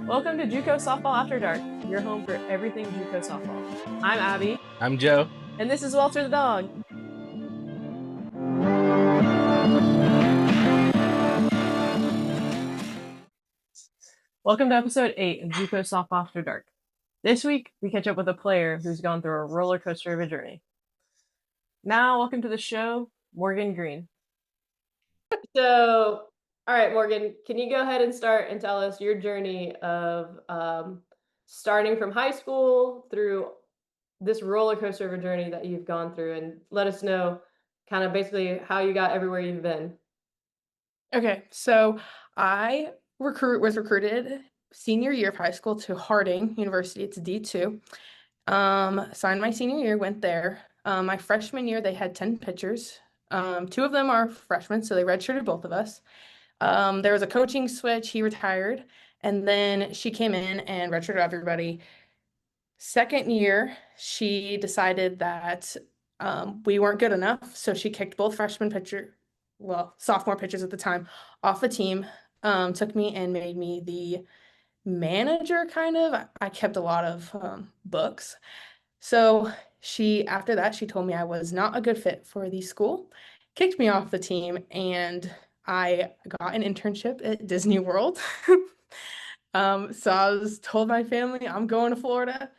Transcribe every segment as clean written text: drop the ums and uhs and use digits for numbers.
Welcome to JuCo Softball After Dark, your home for everything JuCo softball. I'm Abby, I'm Joe. and this is Walter the dog. Welcome to episode 8 of JuCo Softball After Dark. This week, we catch up with a player who's gone through a roller coaster of a journey. Now, welcome to the show, Morgan Greene. So, all right, Morgan, can you go ahead and start and tell us your journey of starting from high school through this roller coaster of a journey that you've gone through, and let us know kind of basically how you got everywhere you've been. Okay, so I was recruited senior year of high school to Harding University. It's D2. Signed my senior year, went there. My freshman year, they had 10 pitchers. Two of them are freshmen, so they redshirted both of us. There was a coaching switch. He retired, and then she came in and redshirted everybody. Second year, she decided that we weren't good enough, so she kicked both sophomore pitchers at the time, off the team. Took me and made me the manager, kind of. I kept a lot of books. So after that, she told me I was not a good fit for the school, kicked me off the team, and I got an internship at Disney World. So I told my family I'm going to Florida.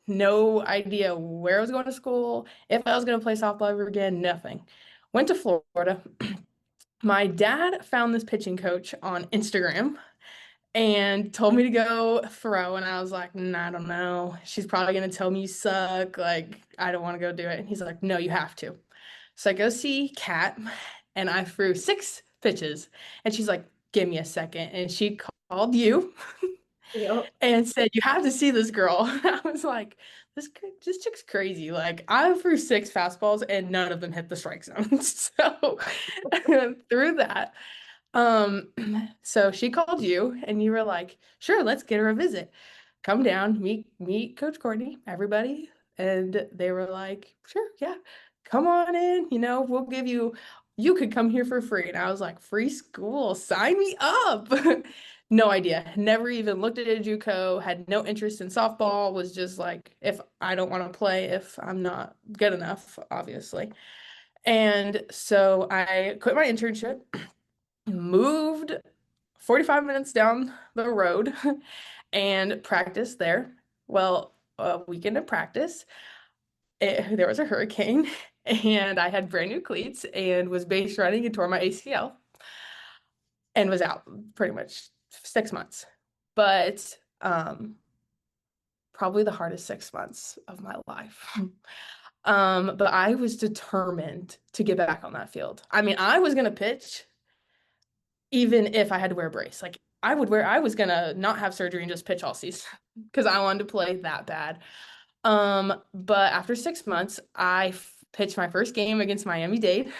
No idea where I was going to school, if I was going to play softball ever again, nothing. Went to Florida. My dad found this pitching coach on Instagram and told me to go throw. And I was like, nah, I don't know. She's probably going to tell me you suck. Like, I don't want to go do it. And he's like, no, you have to. So I go see Kat and I threw 6 pitches. And she's like, give me a second. And she called you. Yep. And said, you have to see this girl. I was like, this chick's crazy. Like, I threw 6 fastballs and none of them hit the strike zone. So through that, so she called you and you were like, sure, let's get her a visit. Come down, meet Coach Courtney, everybody. And they were like, sure, yeah, come on in. We'll give you could come here for free. And I was like, free school, sign me up. No idea. Never even looked at a JuCo, had no interest in softball, was just like, if I don't want to play, if I'm not good enough, obviously. And so I quit my internship, moved 45 minutes down the road and practiced there. Well, a weekend of practice, there was a hurricane and I had brand new cleats and was base running and tore my ACL and was out pretty much 6 months. But probably the hardest 6 months of my life. But I was determined to get back on that field. I mean, I was gonna pitch even if I had to wear a brace. Like I was gonna not have surgery and just pitch all season because I wanted to play that bad. But after 6 months, I pitched my first game against Miami-Dade,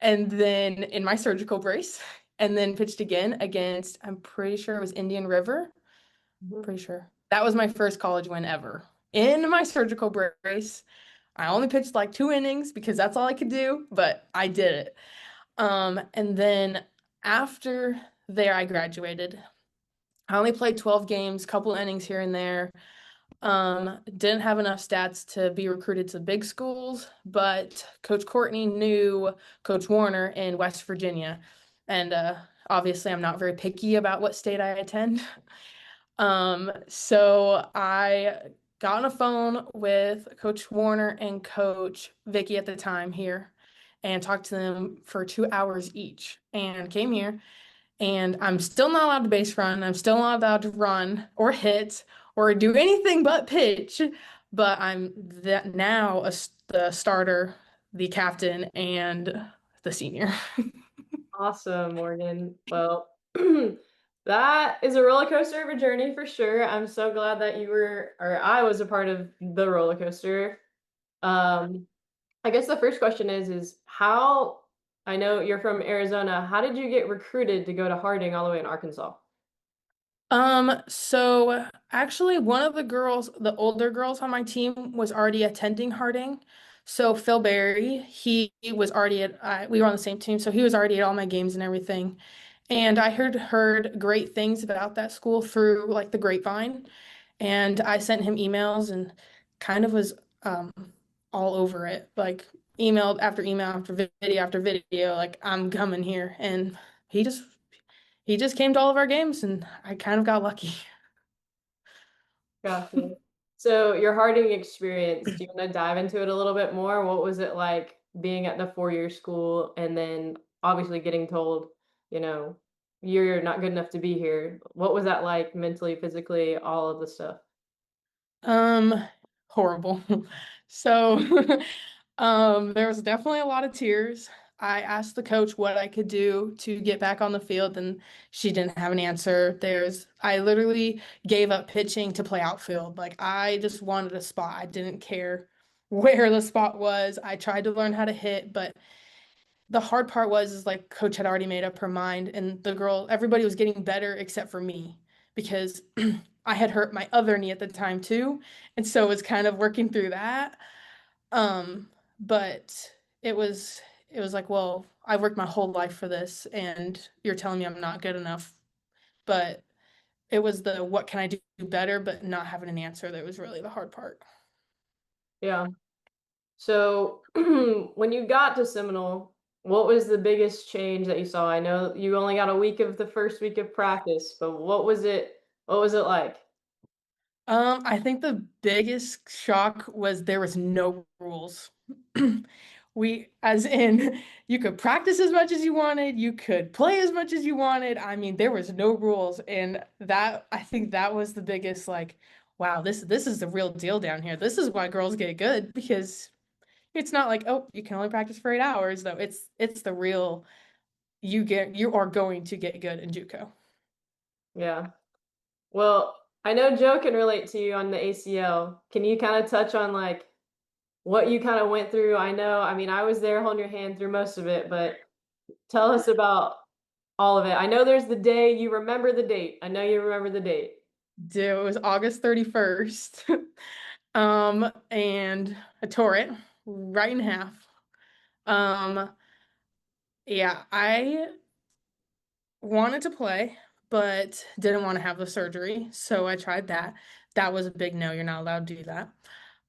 and then in my surgical brace, and then pitched again against, I'm pretty sure it was Indian River. Pretty sure. That was my first college win ever. In my surgical brace, I only pitched like 2 innings because that's all I could do, but I did it. And then after there, I graduated. I only played 12 games, couple innings here and there. Didn't have enough stats to be recruited to big schools, but Coach Courtney knew Coach Warner in West Virginia. And obviously, I'm not very picky about what state I attend. So I got on a phone with Coach Warner and Coach Vicky at the time here and talked to them for 2 hours each and came here. And I'm still not allowed to base run. I'm still not allowed to run or hit or do anything but pitch. But I'm now the starter, the captain, and the senior. Awesome, Morgan. Well, that is a roller coaster of a journey for sure. I'm so glad that I was a part of the roller coaster. I guess the first question is how, I know you're from Arizona, how did you get recruited to go to Harding all the way in Arkansas? So actually one of the girls, the older girls on my team was already attending Harding. So Phil Berry, he was already we were on the same team, so he was already at all my games and everything. And I heard great things about that school through like the grapevine. And I sent him emails and kind of was um, all over it. Like email after video after video, like I'm coming here. And he just he just came to all of our games and I kind of got lucky. Gotcha. So your Harding experience, do you want to dive into it a little bit more? What was it like being at the 4-year school and then obviously getting told, you know, you're not good enough to be here? What was that like mentally, physically, all of the stuff? Um, Horrible. So, there was definitely a lot of tears. I asked the coach what I could do to get back on the field, and she didn't have an answer. I literally gave up pitching to play outfield. Like, I just wanted a spot. I didn't care where the spot was. I tried to learn how to hit, but the hard part is like coach had already made up her mind, and everybody was getting better except for me because I had hurt my other knee at the time too, and so it was kind of working through that. Um, but it was like, well, I worked my whole life for this, and you're telling me I'm not good enough. But it was the what can I do better, but not having an answer that was really the hard part. Yeah. So when you got to Seminole, what was the biggest change that you saw? I know you only got a week of the first week of practice, but what was it? What was it like? I think the biggest shock was there was no rules. As in, you could practice as much as you wanted, you could play as much as you wanted. I mean, there was no rules, and I think that was the biggest like, wow, this is the real deal down here. This is why girls get good because it's not like, oh, you can only practice for 8 hours, though. It's the real you are going to get good in JuCo. Yeah. Well, I know Joe can relate to you on the ACL. Can you kind of touch on like what you kind of went through? I know, I mean, I was there holding your hand through most of it, but tell us about all of it. I know there's the day, you remember the date. I know you remember the date. It was August 31st. And I tore it right in half. Um, yeah, I wanted to play, but didn't want to have the surgery. So I tried that. That was a big no. You're not allowed to do that.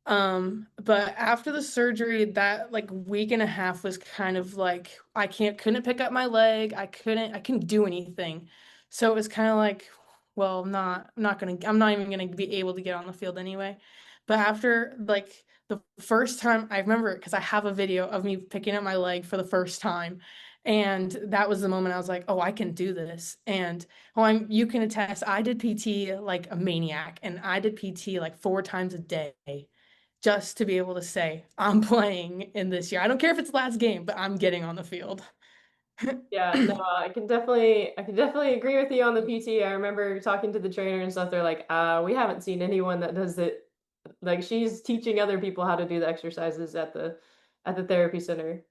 But after the surgery, that like week and a half was kind of like couldn't pick up my leg. I couldn't do anything. So it was kind of like, well, I'm not even gonna be able to get on the field anyway. But after like the first time I remember it because I have a video of me picking up my leg for the first time. And that was the moment I was like, oh, I can do this. And oh, you can attest, I did PT like a maniac, and I did PT like 4 times a day just to be able to say, I'm playing in this year. I don't care if it's last game, but I'm getting on the field. Yeah, no, I can definitely agree with you on the PT. I remember talking to the trainer and stuff. They're like, we haven't seen anyone that does it. Like she's teaching other people how to do the exercises at the therapy center.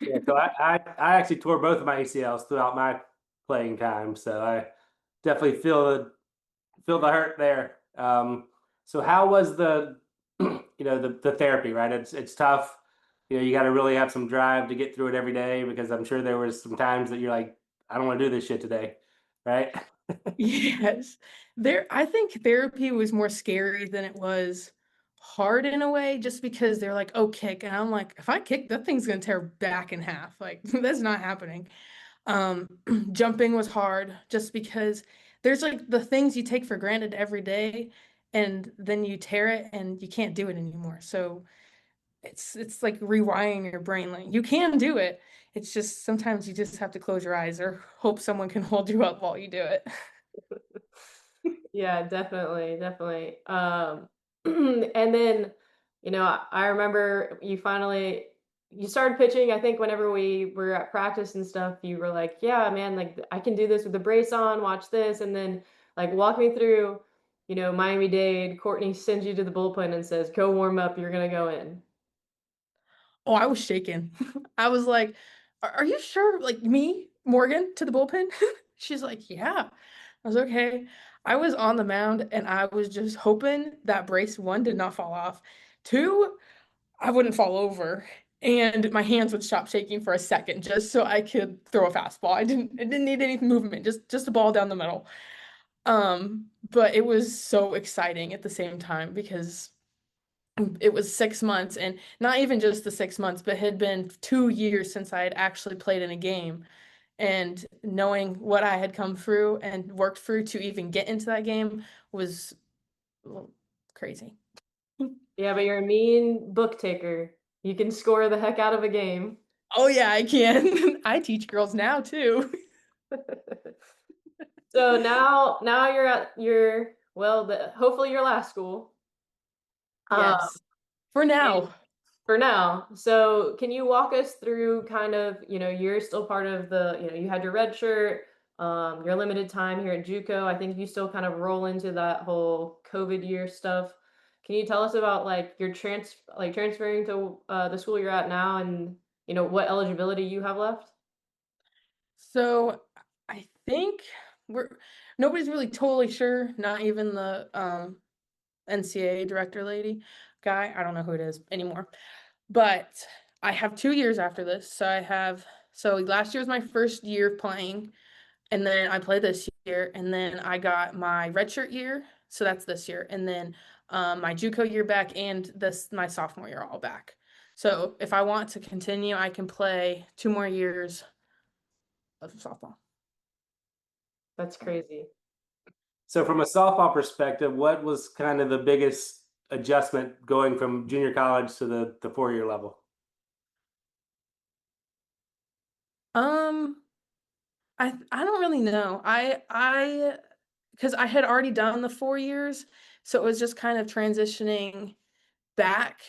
Yeah, so I actually tore both of my ACLs throughout my playing time, so I definitely feel the hurt there. So how was the the therapy, right? It's tough. You got to really have some drive to get through it every day because I'm sure there was some times that you're like, I don't want to do this shit today, right? Yes. I think therapy was more scary than it was hard in a way, just because they're like, oh, kick. And I'm like, if I kick, that thing's gonna tear back in half. Like, that's not happening. Um, Jumping was hard just because there's like the things you take for granted every day, and then you tear it and you can't do it anymore. So it's like rewiring your brain. Like you can do it. It's just sometimes you just have to close your eyes or hope someone can hold you up while you do it. Yeah, definitely, definitely. And then, I remember you started pitching. I think whenever we were at practice and stuff, you were like, "Yeah, man, like I can do this with the brace on. Watch this." And then, like, walk me through, Miami-Dade. Courtney sends you to the bullpen and says, "Go warm up. You're gonna go in." Oh, I was shaking. I was like, are you sure? Like me, Morgan, to the bullpen? She's like, yeah. I was okay. I was on the mound and I was just hoping that brace one did not fall off. Two, I wouldn't fall over. and my hands would stop shaking for a second just so I could throw a fastball. I didn't need any movement, just a ball down the middle. But it was so exciting at the same time because it was 6 months, and not even just the 6 months, but it had been 2 years since I had actually played in a game. And knowing what I had come through and worked through to even get into that game was, well, crazy. Yeah, but you're a mean book taker. You can score the heck out of a game. Oh yeah, I can. I teach girls now too. So now you're at your well, hopefully your last school. Um, Yes. For and now. for now. So can you walk us through kind of, you're still part of you had your red shirt, your limited time here at JuCo. I think you still kind of roll into that whole COVID year stuff. Can you tell us about like your transferring to the school you're at now and what eligibility you have left? So I think we're nobody's really totally sure, not even the NCAA director lady guy. I don't know who it is anymore. But I have 2 years after this. So last year was my first year playing, and then I played this year, and then I got my redshirt year, so that's this year, and then my JUCO year back, and this my sophomore year all back. So if I want to continue, I can play 2 more years of softball. That's crazy. So from a softball perspective, what was kind of the biggest adjustment going from junior college to the 4 year level? Um, I don't really know. I because I had already done the 4 years, so it was just kind of transitioning back.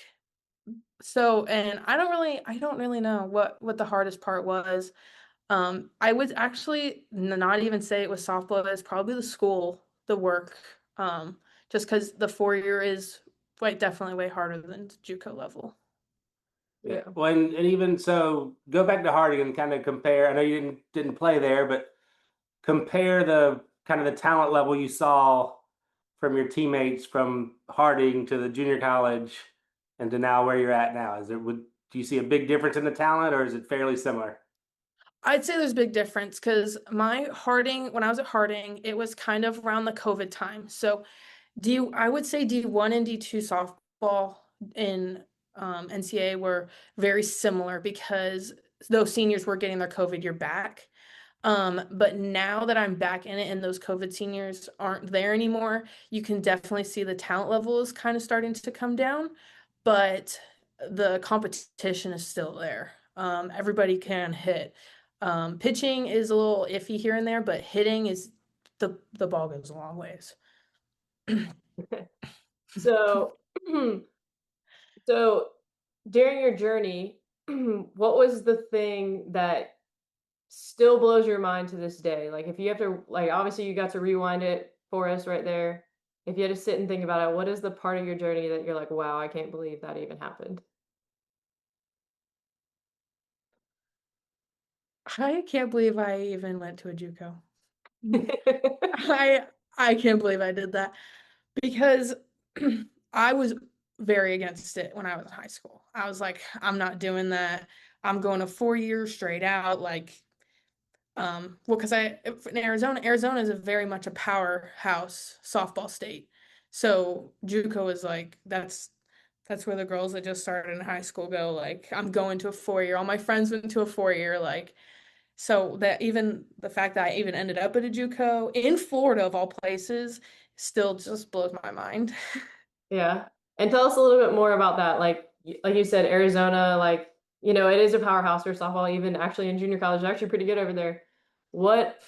So, and I don't really know what the hardest part was. I would actually not even say it was softball, it's probably the school, the work. Just because the 4 year is definitely way harder than JUCO level. Yeah. Yeah. Well, and even so, go back to Harding and kind of compare. I know you didn't play there, but compare the kind of the talent level you saw from your teammates from Harding to the junior college and to now where you're at now. Do you see a big difference in the talent, or is it fairly similar? I'd say there's a big difference because when I was at Harding, it was kind of around the COVID time. So I would say D1 and D2 softball in NCAA were very similar because those seniors were getting their COVID year back. But now that I'm back in it and those COVID seniors aren't there anymore, you can definitely see the talent level is kind of starting to come down, but the competition is still there. Everybody can hit. Pitching is a little iffy here and there, but hitting is the ball goes a long ways. So, so during your journey, what was the thing that still blows your mind to this day? Like, if you have to, like, obviously you got to rewind it for us right there. If you had to sit and think about it, what is the part of your journey that you're like, wow, I can't believe that even happened? I can't believe I even went to a JUCO. I I can't believe I did that because I was very against it when I was in high school. I was like, I'm not doing that. I'm going a 4 year straight out. Like, well, because in Arizona is a very much a powerhouse softball state. So JUCO is like that's where the girls that just started in high school go. Like, I'm going to a 4 year. All my friends went to a 4 year. Like, so that even the fact that I even ended up at a JUCO in Florida of all places still just blows my mind. Yeah. And tell us a little bit more about that. Like you said, Arizona, like, it is a powerhouse for softball, even actually in junior college, it's actually pretty good over there. What,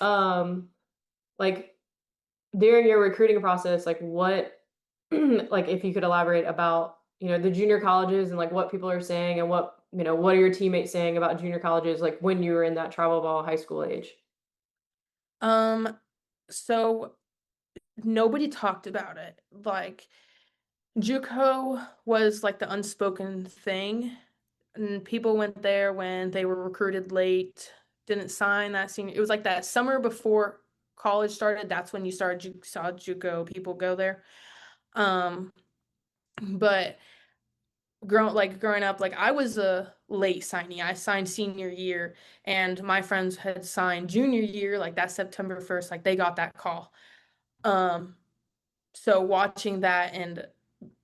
like during your recruiting process, like what, like if you could elaborate about, the junior colleges and like what people are saying and what are your teammates saying about junior colleges, like when you were in that travel ball high school age? Um, so nobody talked about it. Like JUCO was like the unspoken thing, and people went there when they were recruited late, didn't sign that senior. It was like that summer before college started. That's when you saw JUCO people go there. Um, but growing up, like I was a late signee. I signed senior year, and my friends had signed junior year, like that September 1st, like they got that call. Um, so watching that, and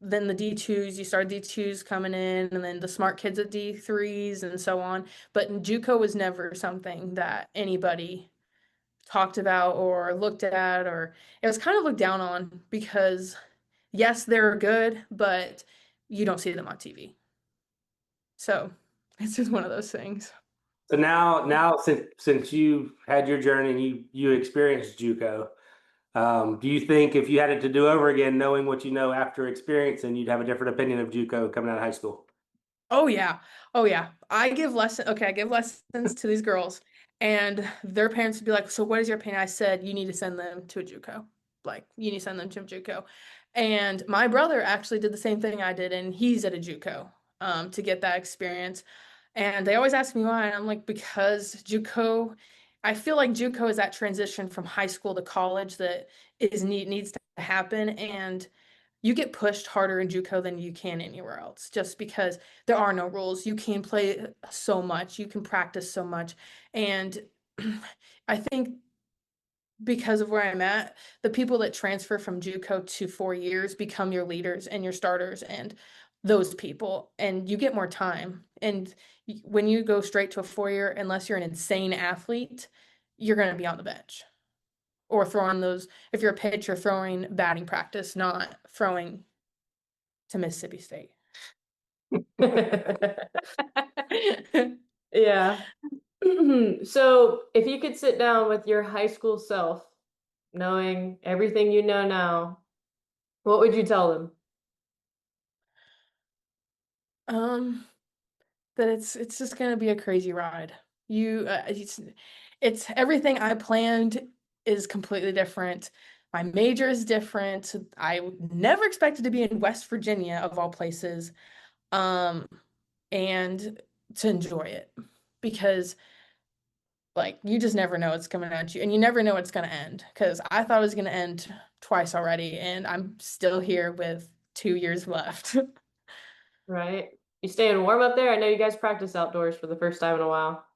then the D2s, you start D2s coming in, and then the smart kids at D3s and so on. But JuCo was never something that anybody talked about or looked at, or it was kind of looked down on because yes, they're good, but you don't see them on TV. So it's just one of those things. So now since you had your journey and you experienced JUCO, do you think if you had it to do over again, knowing what you know after experiencing, you'd have a different opinion of JUCO coming out of high school? Oh yeah. Oh yeah. I give lessons to these girls, and their parents would be like, "So what is your opinion?" I said, "You need to send them to a JUCO. Like, you need to send them to a JUCO." And my brother actually did the same thing I did, and he's at a JUCO to get that experience. And they always ask me why, and I'm like, because JUCO, I feel like JUCO is that transition from high school to college that needs to happen, and you get pushed harder in JUCO than you can anywhere else, just because there are no rules. You can play so much, you can practice so much, and I think because of where I'm at, the people that transfer from JUCO to 4 years become your leaders and your starters and those people, and you get more time. And when you go straight to a 4 year, unless you're an insane athlete, you're going to be on the bench or throwing those. If you're a pitcher, throwing batting practice, not throwing to Mississippi State. Yeah. So, if you could sit down with your high school self, knowing everything you know now, what would you tell them? Um, that it's just gonna be a crazy ride. It's everything I planned is completely different. My major is different. I never expected to be in West Virginia of all places, um, and to enjoy it because like you just never know what's coming at you, and you never know it's gonna end. Because I thought it was gonna end twice already, and I'm still here with 2 years left. Right? You staying warm up there? I know you guys practice outdoors for the first time in a while.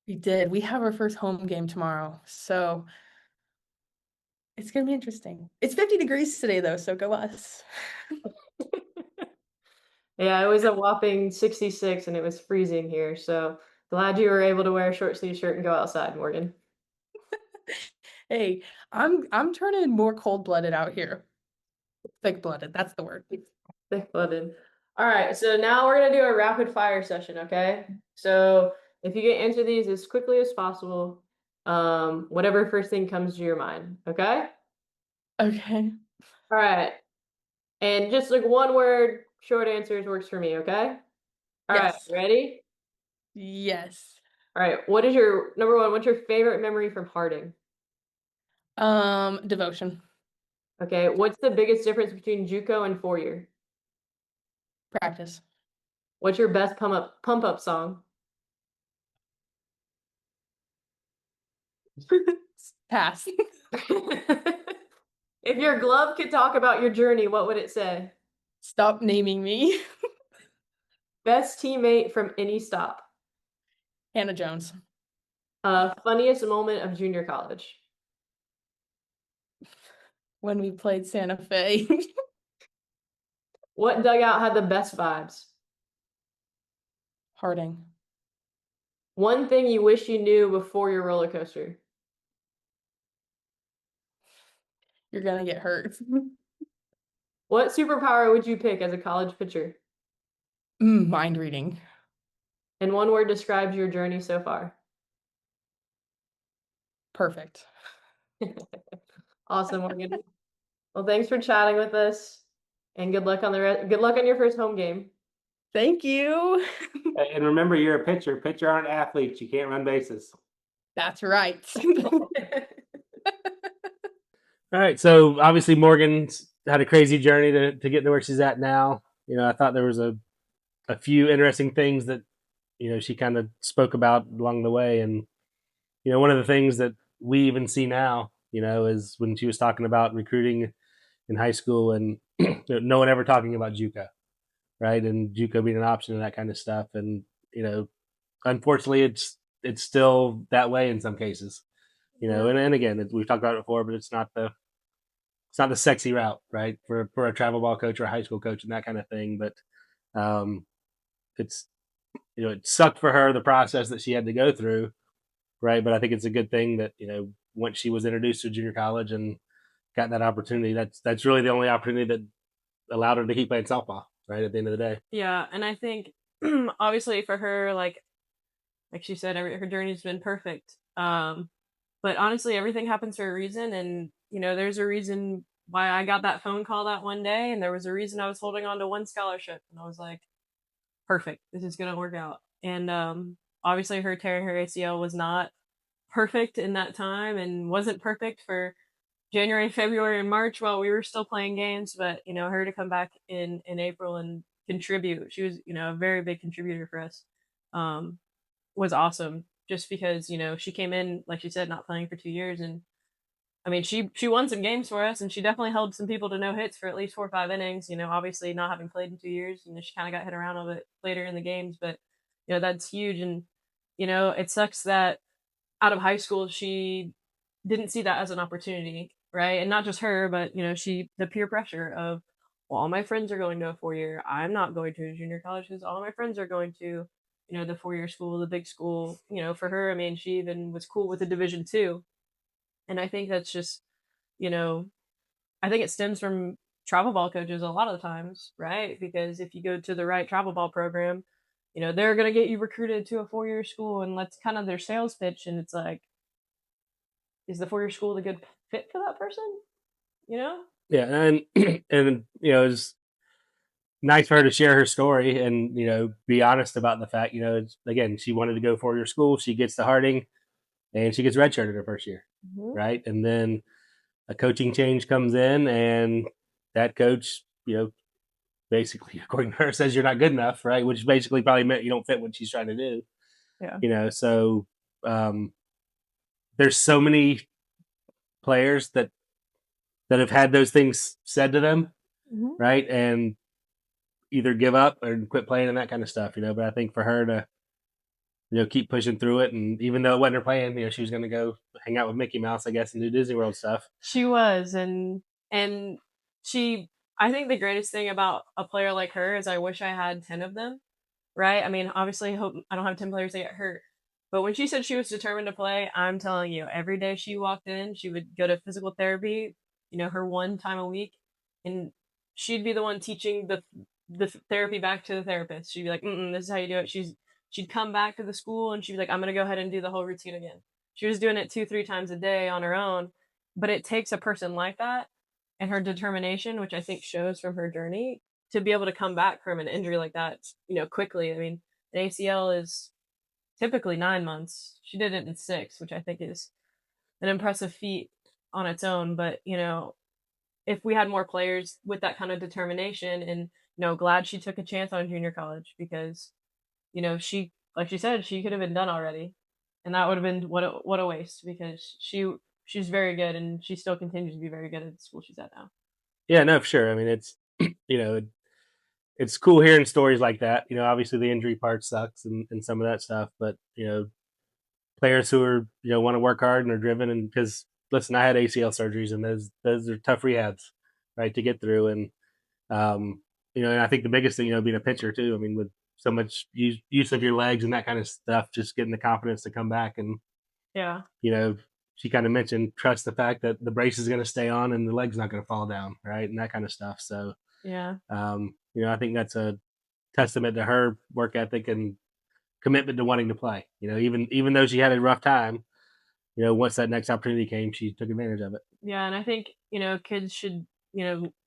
We did. We have our first home game tomorrow, so it's gonna be interesting. It's 50 degrees today though, so go us. Yeah, it was a whopping 66 and it was freezing here. So glad you were able to wear a short sleeve shirt and go outside, Morgan. Hey, I'm turning more cold-blooded out here. Thick-blooded, that's the word. Thick-blooded. All right, so now we're gonna do a rapid fire session, okay? So if you can answer these as quickly as possible, whatever first thing comes to your mind, okay? Okay. All right, and just like one word, short answers works for me, okay? All right, Yes. ready? Yes. All right, what is your number one? What's your favorite memory from Harding? Devotion. Okay, what's the biggest difference between JUCO and 4 year? Practice. What's your best pump up song? Pass. If your glove could talk about your journey, what would it say? Stop naming me. Best teammate from any stop. Hannah Jones. Funniest moment of junior college. When we played Santa Fe. What dugout had the best vibes? Harding. One thing you wish you knew before your roller coaster. You're gonna get hurt. What superpower would you pick as a college pitcher? Mind reading. And one word describes your journey so far. Perfect. Awesome, Morgan. Well, thanks for chatting with us, and good luck on your first home game. Thank you. And remember, you're a pitcher. Pitcher aren't athletes. You can't run bases. That's right. All right. So obviously Morgan's had a crazy journey to get to where she's at now. I thought there was a few interesting things that, she kind of spoke about along the way. And, one of the things that we even see now, is when she was talking about recruiting in high school and no one ever talking about JUCO. right? And JuCo being an option and that kind of stuff. And unfortunately, it's still that way in some cases. Yeah. And again, we've talked about it before, but it's not the sexy route, right? For a travel ball coach or a high school coach and that kind of thing. But um, it's it sucked for her, the process that she had to go through, right? But I think it's a good thing that once she was introduced to junior college and got that opportunity, that's really the only opportunity that allowed her to keep playing softball, right? At the end of the day. Yeah, and I think obviously for her, like she said, her journey's been perfect. But honestly, everything happens for a reason, and there's a reason why I got that phone call that one day, and there was a reason I was holding on to one scholarship, and I was like, perfect, this is gonna work out. And obviously, her tearing her ACL was not perfect in that time, and wasn't perfect for January, February, and March while we were still playing games. But her to come back in April and contribute, she was a very big contributor for us. Um, was awesome just because she came in, like she said, not playing for 2 years, and I mean she won some games for us, and she definitely held some people to no hits for at least 4 or 5 innings. Obviously not having played in 2 years, she kind of got hit around a bit later in the games, but that's huge. And it sucks that out of high school she didn't see that as an opportunity, right? And not just her, but the peer pressure of, well, all my friends are going to a 4 year, I'm not going to a junior college because all my friends are going to the 4 year school, the big school. For her, I mean, she even was cool with the Division 2. And I think that's just you know I think it stems from travel ball coaches a lot of the times, right? Because if you go to the right travel ball program, they're going to get you recruited to a 4 year school, and that's kind of their sales pitch. And it's like, is the 4 year school the good fit for that person? You know? Yeah, and and it's nice for her to share her story and be honest about the fact. Again, she wanted to go 4 year school. She gets to Harding and she gets redshirted her first year, Mm-hmm. right? And then a coaching change comes in, and that coach, basically, according to her, says you're not good enough, right? Which basically probably meant you don't fit what she's trying to do. Yeah. So um, there's so many players that have had those things said to them, Mm-hmm. right? And either give up or quit playing and that kind of stuff. But I think for her to keep pushing through it, and even though it wasn't her plan, she was going to go hang out with Mickey Mouse, I guess, and do Disney World stuff. She was, and she. I think the greatest thing about a player like her is I wish I had 10 of them, right? I mean, obviously, I hope I don't have 10 players that get hurt. But when she said she was determined to play, I'm telling you, every day she walked in, she would go to physical therapy, her one time a week, and she'd be the one teaching the therapy back to the therapist. She'd be like, "This is how you do it." She'd come back to the school and she'd be like, "I'm gonna go ahead and do the whole routine again." She was doing it 2, 3 times a day on her own, but it takes a person like that and her determination, which I think shows from her journey, to be able to come back from an injury like that, quickly. I mean, an ACL is typically 9 months. She did it in 6, which I think is an impressive feat on its own. But if we had more players with that kind of determination, and glad she took a chance on junior college, because she, like she said, she could have been done already, and that would have been what a waste, because she's very good, and she still continues to be very good at the school she's at now. Yeah, no, for sure. I mean, it's it's cool hearing stories like that. Obviously the injury part sucks and some of that stuff, but players who are want to work hard and are driven, and because listen, I had ACL surgeries, and those are tough rehabs, right, to get through. And and I think the biggest thing, being a pitcher too. I mean, with so much use of your legs and that kind of stuff, just getting the confidence to come back. And Yeah. she kind of mentioned trust the fact that the brace is going to stay on and the leg's not going to fall down, right, and that kind of stuff. So Yeah. I think that's a testament to her work ethic and commitment to wanting to play. Even though she had a rough time, once that next opportunity came, she took advantage of it. Yeah, and I think, kids should,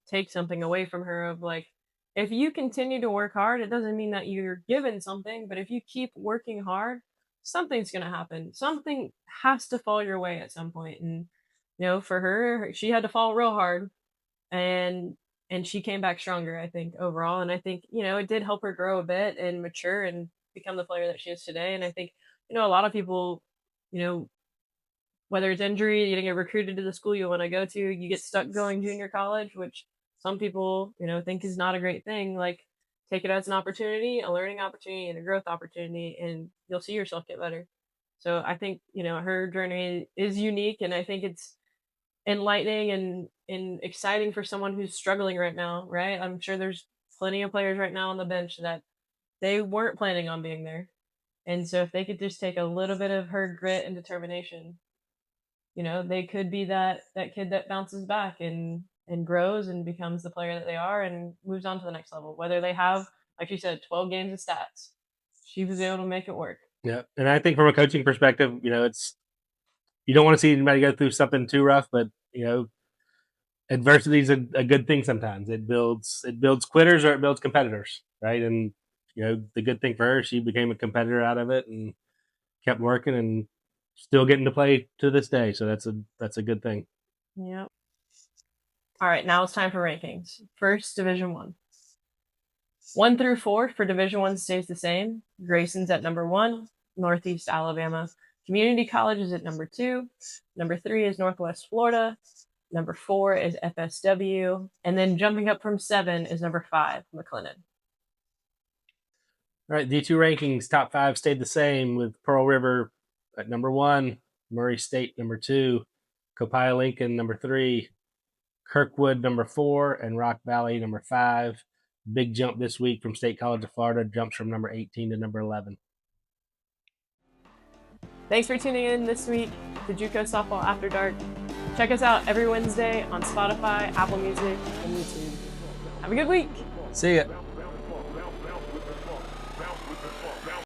take something away from her of, like, if you continue to work hard, it doesn't mean that you're given something, but if you keep working hard, something's going to happen. Something has to fall your way at some point. And, for her, she had to fall real hard, and she came back stronger, I think, overall. And I think, it did help her grow a bit and mature and become the player that she is today. And I think, a lot of people, you know, whether it's injury, you didn't get recruited to the school you want to go to, you get stuck going junior college, which some people, think is not a great thing. Like, take it as an opportunity, a learning opportunity, and a growth opportunity, and you'll see yourself get better. So I think, her journey is unique, and I think it's enlightening and exciting for someone who's struggling right now, right? I'm sure there's plenty of players right now on the bench that they weren't planning on being there. And so if they could just take a little bit of her grit and determination, they could be that kid that bounces back and grows and becomes the player that they are and moves on to the next level. Whether they have, like you said, 12 games of stats, she was able to make it work. Yeah, and I think from a coaching perspective, it's you don't want to see anybody go through something too rough, but adversity is a good thing sometimes. It builds quitters or it builds competitors, right? And the good thing for her, she became a competitor out of it and kept working and still getting to play to this day. So that's a good thing. Yep. All right, now it's time for rankings. First, Division 1. 1 through 4 for Division 1 stays the same. Grayson's at number 1, Northeast Alabama. Community College is at number 2. Number 3 is Northwest Florida. Number 4 is FSW. And then jumping up from 7 is number 5, McLennan. All right, D2 rankings, top 5 stayed the same with Pearl River at number 1, Murray State number 2, Copiah Lincoln number 3, Kirkwood number 4, and Rock Valley number 5. Big jump this week from State College of Florida, jumps from number 18 to number 11. Thanks for tuning in this week to JuCo Softball After Dark. Check us out every Wednesday on Spotify, Apple Music, and YouTube. Have a good week. See ya.